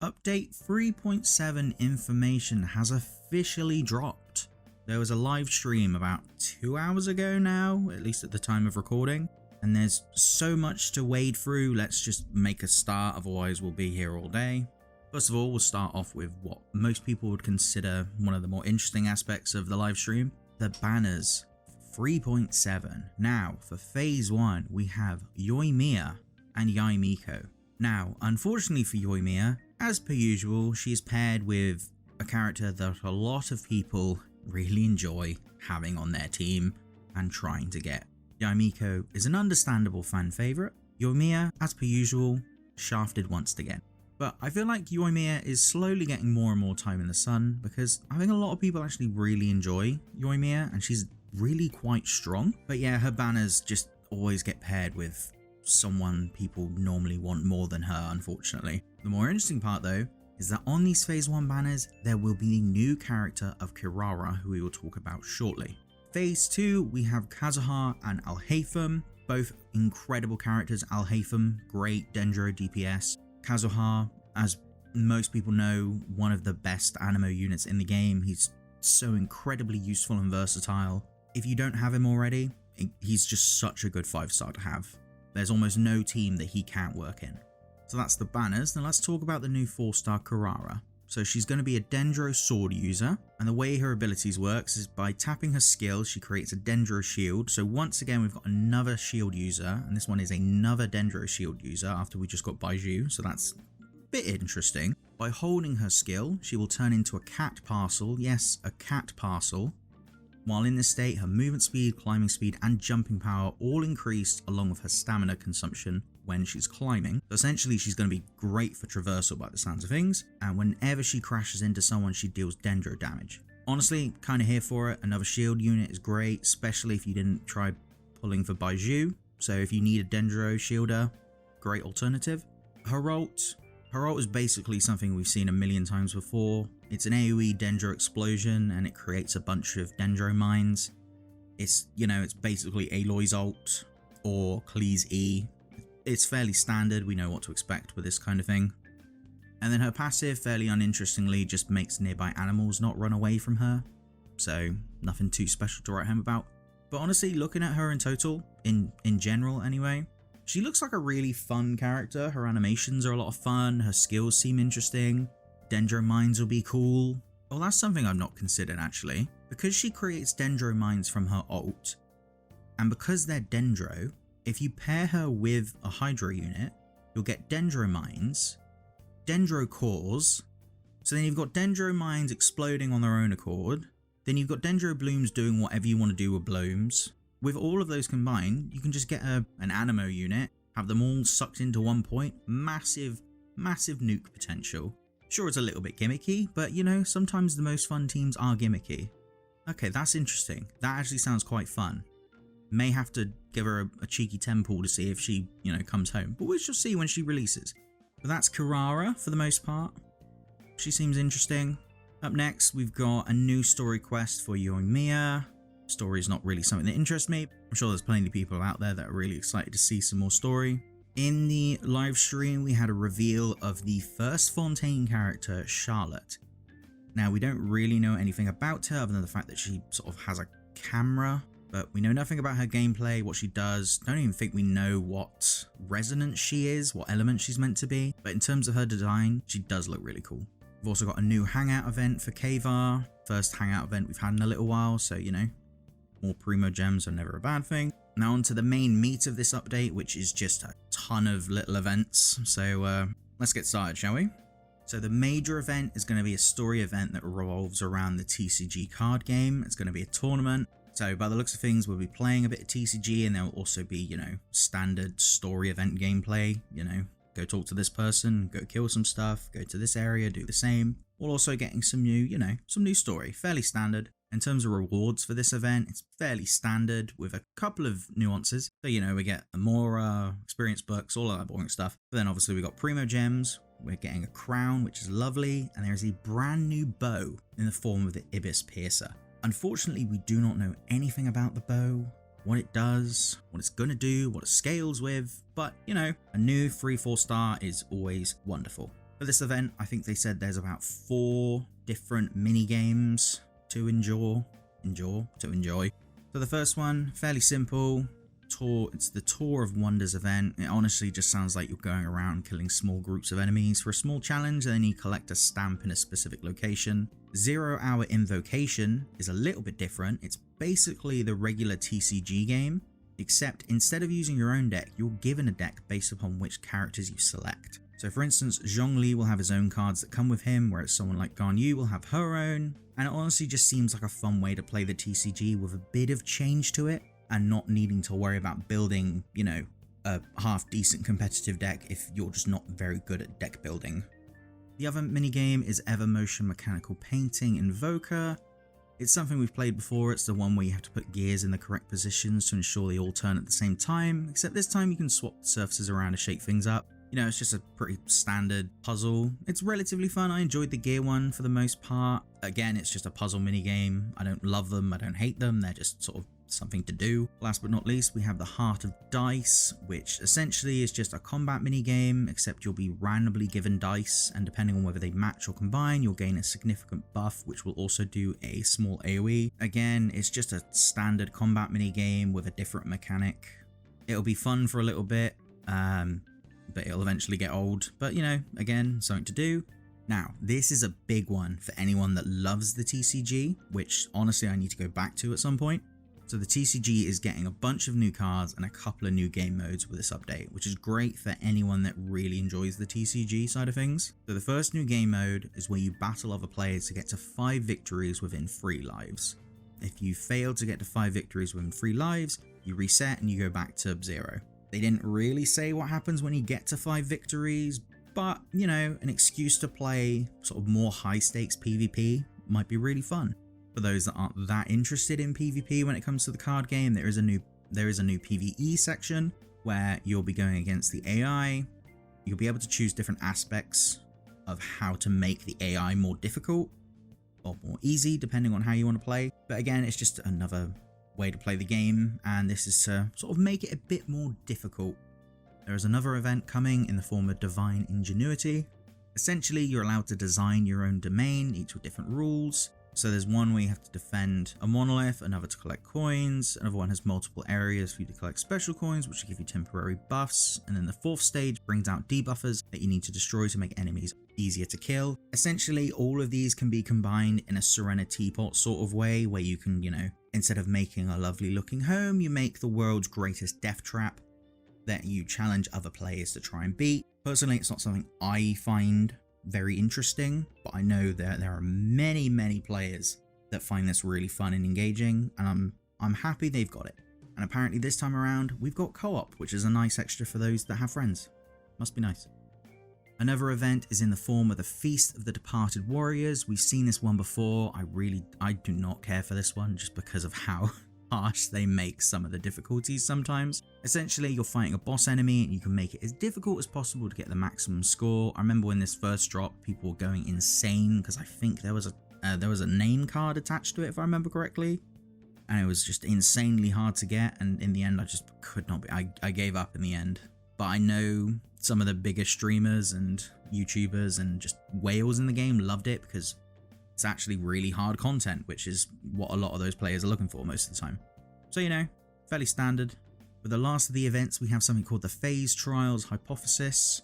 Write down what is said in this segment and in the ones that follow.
Update 3.7 information has officially dropped. There was a live stream about 2 hours ago now, at least at the time of recording, and there's so much to wade through. Let's just make a start, otherwise we'll be here all day. First of all, we'll start off with what most people would consider one of the more interesting aspects of the live stream, the banners. 3.7. Now, for Phase 1, we have Yoimiya and Yaimiko. Now, unfortunately for Yoimiya, as per usual, she is paired with a character that a lot of people really enjoy having on their team and trying to get. Yaimiko is an understandable fan favourite. Yoimiya, as per usual, shafted once again. But I feel like Yoimiya is slowly getting more and more time in the sun because I think a lot of people actually really enjoy Yoimiya and she's really quite strong. But yeah, her banners just always get paired with someone people normally want more than her, unfortunately. The more interesting part though is that on these Phase 1 banners there will be a new character of Kirara who we will talk about shortly. Phase 2 we have Kazuha and Alhaitham, both incredible characters. Alhaitham, great Dendro DPS. Kazuha, as most people know, one of the best Anemo units in the game. He's so incredibly useful and versatile. If you don't have him already, he's just such a good 5-star to have. There's almost no team that he can't work in. So that's the banners. Now let's talk about the new 4-star Kirara. So she's going to be a Dendro sword user, and the way her abilities works is by tapping her skill, she creates a Dendro shield. So once again, we've got another shield user, and this one is another Dendro shield user after we just got Baiju, so that's a bit interesting. By holding her skill, she will turn into a cat parcel. Yes, a cat parcel. While in this state, her movement speed, climbing speed, and jumping power all increased along with her stamina consumption when she's climbing. So essentially, she's going to be great for traversal by the sounds of things, and whenever she crashes into someone, she deals Dendro damage. Honestly, kind of here for it. Another shield unit is great, especially if you didn't try pulling for Baiju. So if you need a Dendro shielder, great alternative. Her ult is basically something we've seen a million times before. It's an AoE Dendro explosion and it creates a bunch of Dendro mines. It's, it's basically Aloy's ult or Klee's E. It's fairly standard, we know what to expect with this kind of thing. And then her passive, fairly uninterestingly, just makes nearby animals not run away from her. So nothing too special to write home about. But honestly, looking at her in total, in general anyway, she looks like a really fun character. Her animations are a lot of fun, her skills seem interesting, Dendro mines will be cool. Well, that's something I've not considered actually. Because she creates Dendro mines from her ult, and because they're Dendro, if you pair her with a Hydra unit, you'll get Dendro mines, Dendro cores, so then you've got Dendro mines exploding on their own accord, then you've got Dendro blooms doing whatever you want to do with blooms. With all of those combined, you can just get an Anemo unit, have them all sucked into one point, massive nuke potential. Sure, it's a little bit gimmicky, but sometimes the most fun teams are gimmicky. Okay, that's interesting. That actually sounds quite fun. May have to give her a cheeky temple to see if she, comes home, but we shall see when she releases. But that's Kirara for the most part. She seems interesting. Up next, we've got a new story quest for Yoimiya. Story is not really something that interests me. I'm sure there's plenty of people out there that are really excited to see some more story. In the live stream, we had a reveal of the first Fontaine character, Charlotte. Now, we don't really know anything about her other than the fact that she sort of has a camera, but we know nothing about her gameplay, what she does. Don't even think we know what resonance she is, what element she's meant to be. But in terms of her design, she does look really cool. We've also got a new hangout event for Kavar. First hangout event we've had in a little while, so more Primo gems are never a bad thing. Now on to the main meat of this update, which is just a ton of little events. So let's get started, shall we? So the major event is going to be a story event that revolves around the TCG card game. It's going to be a tournament. So by the looks of things, we'll be playing a bit of TCG, and there will also be, standard story event gameplay. Go talk to this person, go kill some stuff, go to this area, do the same. We're also getting some new, some new story, fairly standard. In terms of rewards for this event, it's fairly standard with a couple of nuances. So, we get Amora, experience books, all of that boring stuff. But then obviously we got Primo gems, we're getting a crown, which is lovely, and there's a brand new bow in the form of the Ibis Piercer. Unfortunately, we do not know anything about the bow, what it does, what it's going to do, what it scales with, but a new 3-4 star is always wonderful. For this event, I think they said there's about 4 different mini games to enjoy. So the first one, fairly simple. It's the Tour of Wonders event. It honestly just sounds like you're going around killing small groups of enemies for a small challenge, and then you collect a stamp in a specific location. 0 Hour Invocation is a little bit different. It's basically the regular TCG game, except instead of using your own deck, you're given a deck based upon which characters you select. So for instance, Zhongli will have his own cards that come with him, whereas someone like Ganyu will have her own. And it honestly just seems like a fun way to play the TCG with a bit of change to it, and not needing to worry about building, you know, a half decent competitive deck if you're just not very good at deck building. The other minigame is Ever Motion Mechanical Painting Invoker. It's something we've played before. It's the one where you have to put gears in the correct positions to ensure they all turn at the same time, except this time you can swap the surfaces around to shake things up. You know, it's just a pretty standard puzzle. It's relatively fun. I enjoyed the gear one for the most part. Again, it's just a puzzle minigame. I don't love them, I don't hate them, they're just sort of something to do. Last but not least, we have the Heart of Dice, which essentially is just a combat minigame, except you'll be randomly given dice, and depending on whether they match or combine, you'll gain a significant buff, which will also do a small AoE. Again, it's just a standard combat minigame with a different mechanic. It'll be fun for a little bit, but it'll eventually get old. But, you know, again, something to do. Now, this is a big one for anyone that loves the TCG, which honestly I need to go back to at some point. So the TCG is getting a bunch of new cards and a couple of new game modes with this update, which is great for anyone that really enjoys the TCG side of things. So the first new game mode is where you battle other players to get to 5 victories within 3 lives. If you fail to get to 5 victories within 3 lives, you reset and you go back to 0. They didn't really say what happens when you get to 5 victories, but, you know, an excuse to play sort of more high stakes PvP might be really fun. For those that aren't that interested in PvP when it comes to the card game, there is a new PvE section where you'll be going against the AI. You'll be able to choose different aspects of how to make the AI more difficult or more easy, depending on how you want to play. But again, it's just another way to play the game, and this is to sort of make it a bit more difficult. There is another event coming in the form of Divine Ingenuity. Essentially, you're allowed to design your own domain, each with different rules. So there's one where you have to defend a monolith, another to collect coins, another one has multiple areas for you to collect special coins, which will give you temporary buffs, and then the 4th stage brings out debuffers that you need to destroy to make enemies easier to kill. Essentially, all of these can be combined in a Serena Teapot sort of way, where you can, you know, instead of making a lovely looking home, you make the world's greatest death trap that you challenge other players to try and beat. Personally, it's not something I find very interesting, but I know that there are many players that find this really fun and engaging, and I'm happy they've got it. And apparently this time around we've got co-op, which is a nice extra for those that have friends. Must be nice. Another event is in the form of the Feast of the Departed Warriors. We've seen this one before. I do not care for this one just because of how harsh they make some of the difficulties sometimes. Essentially, you're fighting a boss enemy and you can make it as difficult as possible to get the maximum score. I remember when this first dropped, people were going insane because I think there was a name card attached to it, if I remember correctly, and it was just insanely hard to get, and in the end I just could not be. I gave up in the end. But I know some of the bigger streamers and YouTubers and just whales in the game loved it because it's actually really hard content, which is what a lot of those players are looking for most of the time. So, you know, fairly standard. For the last of the events, we have something called the Phase Trials Hypothesis.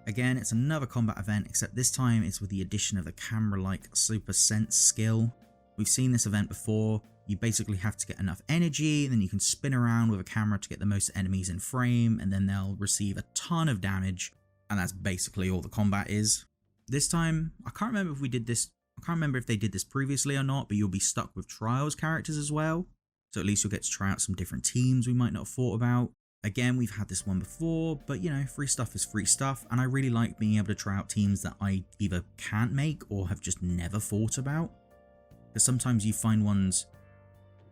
Again, it's another combat event, except this time it's with the addition of a camera-like Super Sense skill. We've seen this event before. You basically have to get enough energy, then you can spin around with a camera to get the most enemies in frame, and then they'll receive a ton of damage, and that's basically all the combat is. This time, I can't remember if we did this. I can't remember if they did this previously or not, but you'll be stuck with Trials characters as well. So at least you'll get to try out some different teams we might not have thought about. Again, we've had this one before, but you know, free stuff is free stuff, and I really like being able to try out teams that I either can't make or have just never thought about. Because sometimes you find ones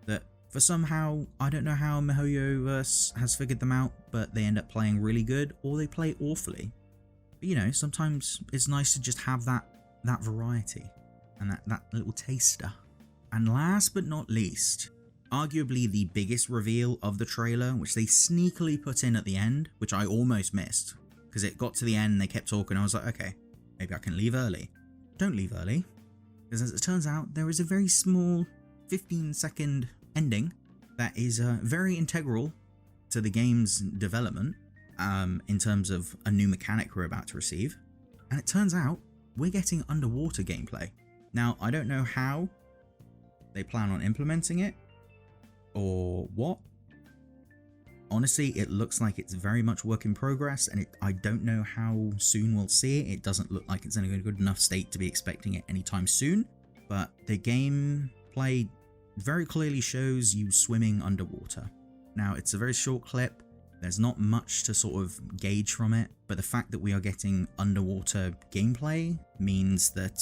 that, for somehow, I don't know how MiHoYoverse has figured them out, but they end up playing really good, or they play awfully. But you know, sometimes it's nice to just have that variety, and that little taster. And last but not least, arguably the biggest reveal of the trailer, which they sneakily put in at the end, which I almost missed, because it got to the end and they kept talking, I was like, okay, Maybe I can leave early. Don't leave early, because as it turns out, there is a very small 15-second ending that is very integral to the game's development in terms of a new mechanic we're about to receive. And it turns out we're getting underwater gameplay. Now, I don't know how they plan on implementing it or what. Honestly, it looks like it's very much work in progress, and I don't know how soon we'll see it. It doesn't look like it's in a good enough state to be expecting it anytime soon, but the gameplay very clearly shows you swimming underwater. Now, it's a very short clip. There's not much to sort of gauge from it, but the fact that we are getting underwater gameplay means that,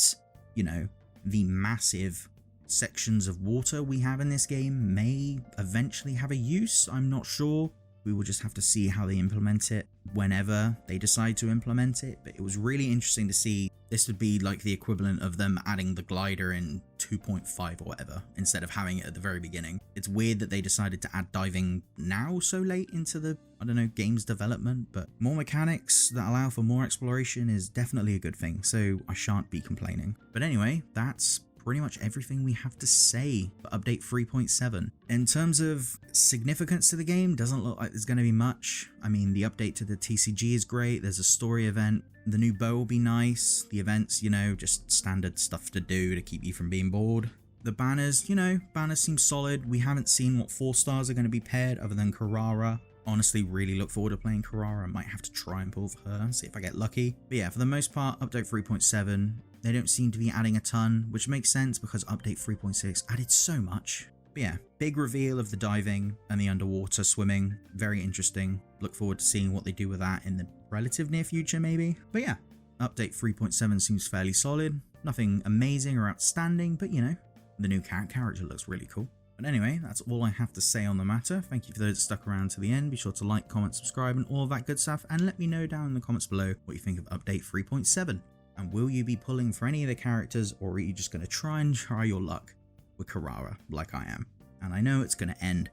you know, the massive sections of water we have in this game may eventually have a use. I'm not sure. We will just have to see how they implement it whenever they decide to implement it. But it was really interesting to see. This would be like the equivalent of them adding the glider in 2.5 or whatever, instead of having it at the very beginning. It's weird that they decided to add diving now so late into the, I don't know, game's development, but more mechanics that allow for more exploration is definitely a good thing, so I shan't be complaining. But anyway, that's pretty much everything we have to say for update 3.7. In terms of significance to the game, doesn't look like there's going to be much. I mean, the update to the TCG is great. There's a story event. The new bow will be nice. The events, you know, just standard stuff to do to keep you from being bored. The banners, you know, banners seem solid. We haven't seen what 4 stars are going to be paired other than Kirara. Honestly, really look forward to playing Kirara. I might have to try and pull for her, see if I get lucky. But yeah, for the most part, update 3.7, they don't seem to be adding a ton, which makes sense because update 3.6 added so much. But yeah, big reveal of the diving and the underwater swimming. Very interesting. Look forward to seeing what they do with that in the relative near future, maybe. But yeah, update 3.7 seems fairly solid. Nothing amazing or outstanding, but you know, the new character looks really cool. But anyway, that's all I have to say on the matter. Thank you for those that stuck around to the end. Be sure to like, comment, subscribe, and all that good stuff. And let me know down in the comments below what you think of update 3.7. And will you be pulling for any of the characters, or are you just going to try your luck with Kirara like I am? And I know it's going to end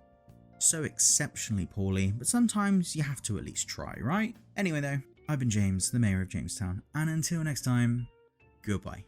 so exceptionally poorly, but sometimes you have to at least try, right? Anyway though, I've been James, the Mayor of Jamestown, and until next time, goodbye.